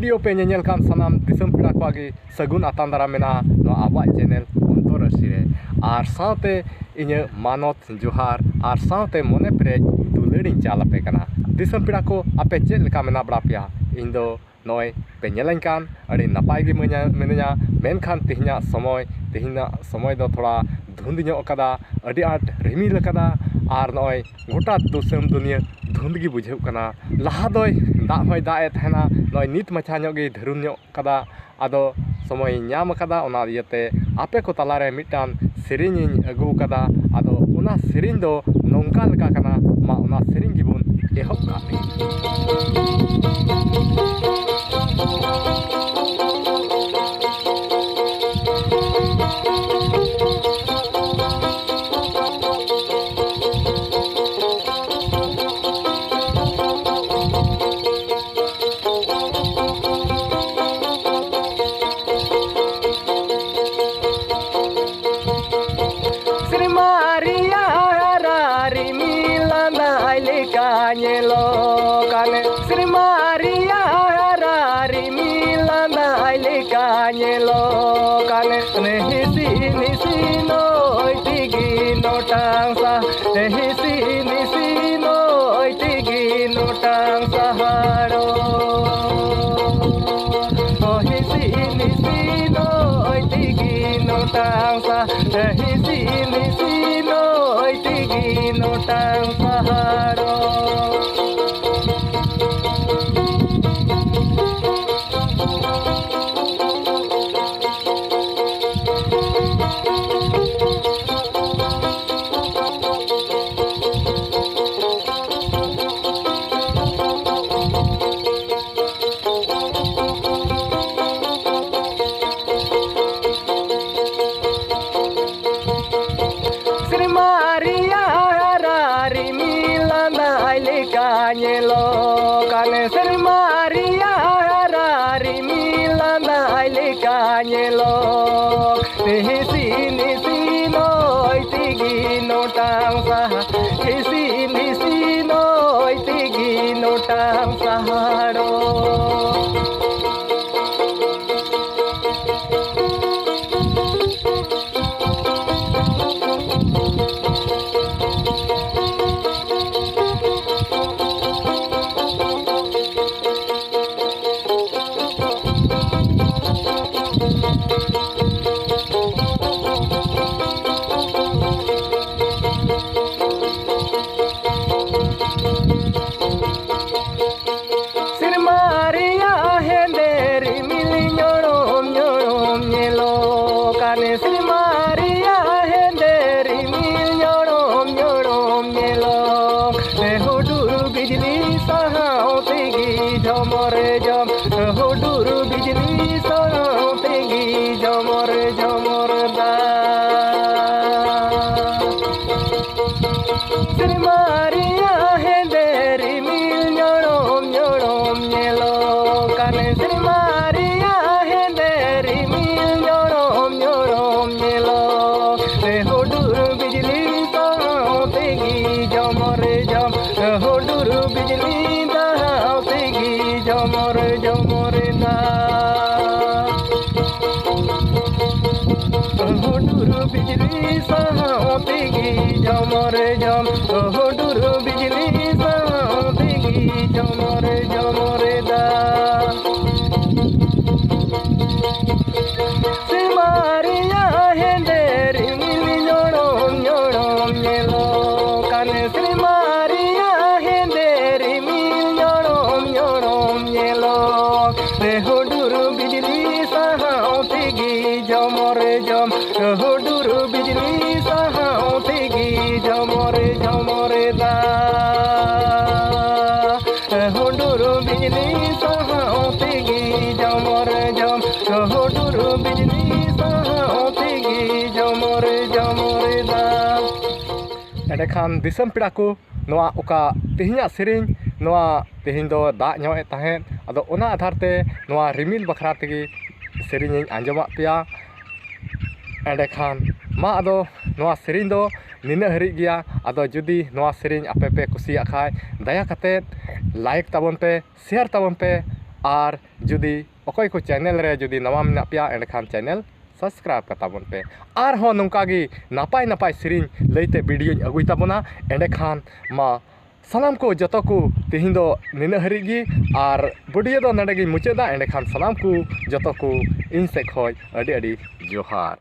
Video पे nail कान सनाम दिसम पेड़ा को आगे सगुन आतान दारा मेना नो आबा चैनल अंतर रसिरे आर साथे इने मानत जोहार आर साथे मने प्रेज दुलड़ी चाल पे कना दिसम पेड़ा को आपे चेद लेका मेना बड़ा पिया इन दो नय पे नेलन कान अड़ी नपाय गे मेनया मेनखान तिहिना समय दो थोड़ा धुंद ᱧᱚᱜ ᱠᱟᱫᱟ ᱟᱹᱰᱤ ᱟᱸᱴ ᱨᱤᱢᱤᱞ ᱠᱟᱫᱟ ᱟᱨ ᱱᱚᱜᱼᱚᱭ ᱜᱚᱴᱟ ᱫᱤᱥᱚᱢ ᱫᱩᱱᱤᱭᱟᱹ ᱫᱷᱩᱸᱫ ᱜᱮ ᱵᱩᱡᱷᱟᱹᱜ ᱠᱟᱱᱟ ᱞᱟᱦᱟ ᱫᱚᱭ ᱫᱟᱜ ᱦᱚᱸᱭ ᱫᱟᱜ ᱮᱫ ᱛᱟᱦᱮᱱᱟ ᱱᱚᱜᱼᱚᱭ ᱱᱤᱛ ᱢᱟᱪᱷᱟ ᱧᱚᱜ ᱜᱮ ᱫᱷᱟᱹᱨᱩᱱ ᱧᱚᱜ ᱠᱟᱫᱟ ᱟᱫᱚ ᱥᱚᱢᱚᱭ ᱧᱟᱢ ᱠᱟᱫᱟ ᱚᱱᱟ ᱤᱭᱟᱹᱛᱮ ᱟᱯᱮ ᱠᱚ ᱛᱟᱞᱟᱨᱮ ᱢᱤᱫᱴᱟᱝ ᱥᱮᱨᱮᱧᱤᱧ ᱟᱹᱜᱩ ᱠᱟᱫᱟ ᱟᱫᱚ ᱚᱱᱟ ᱥᱮᱨᱮᱧ ᱫᱚ ᱱᱚᱝᱠᱟ ᱞᱮᱠᱟ ᱠᱟᱱᱟ ᱢᱟ ᱚᱱᱟ ᱥᱮᱨᱮᱧ ᱜᱮᱵᱚᱱ ᱮᱦᱚᱵ ᱠᱟᱜ ᱞᱮᱜᱮ Nyelo kane Sri Maria Rari Milana Ailika nyelo kane Nehisi nisi noi tigi no tangsa Nehisi nisi noi tigi no tangsa haro Nehisi nisi noi tigi no tangsa Nehisi nisi noi tigi no tangsa haro Nyelo kane Sri Maria Rari Milana Ailika nyelo Nehisi nisi noi tigi no tangsa Nehisi nisi noi tigi no tangsa haro Sri Maria henderi mil nyorom nyorom nyelo hoduru bijli sahau tegi jomore jom hoduru bijli sahau tegi jomore jomor da Sri Maria henderi mil nyorom nyorom nyelo kane Sri Maria henderi mil nyorom nyorom nyelo hoduru bijli sahau tegi jomore jom hoduru bijli sahau tegi jomore jomore da hoduru bijli sahau tegi jomore jom hoduru bijli sahau tegi jomore jomore da Sri Maria henderi mil nyorom nyorom nyelo kane Sri Maria henderi mil nyorom nyorom nyelo hoduru bijli sahau tegi jomore jom hoduru bijli sahau tegi jomore jomore da hoduru bijli sahau tegi jomore jom hoduru bijli sahau tegi jomore jomore da एंडेखान दिसम पेड़ा को नोआ ओका तेहिना सेरिंग नोआ तेहिन दो दाग ᱧᱚᱜ ᱮ ᱛᱟᱦᱮᱸᱫ ᱟᱫᱚ ᱚᱱᱟ आधार ते नोआ रिमिल बखरा तेगे सेरिंग आंजमा पेया एंडेखान मा अदो नोआ सेरिंग दो निना हरि गया अदो जुदी नोआ सेरिंग आपे पे कुसिया खाय दया कते लाइक ताबन पे शेयर ताबन पे आर जुदी अकोय को चैनल रे जुदी नवा मेना पेया एंडखान चैनल सब्सक्राइब करताबन पे आर हो नौकागी नापाय नापाय सेरिंग लैते वीडियो अगुई ताबोना एंडखान मा सानाम को जतो को तेहिं दो निना हरिगी आर वीडियो दो नडेगी मुचादा एंडखान सानाम को जतो को इन से खोय अडी अडी जोहार।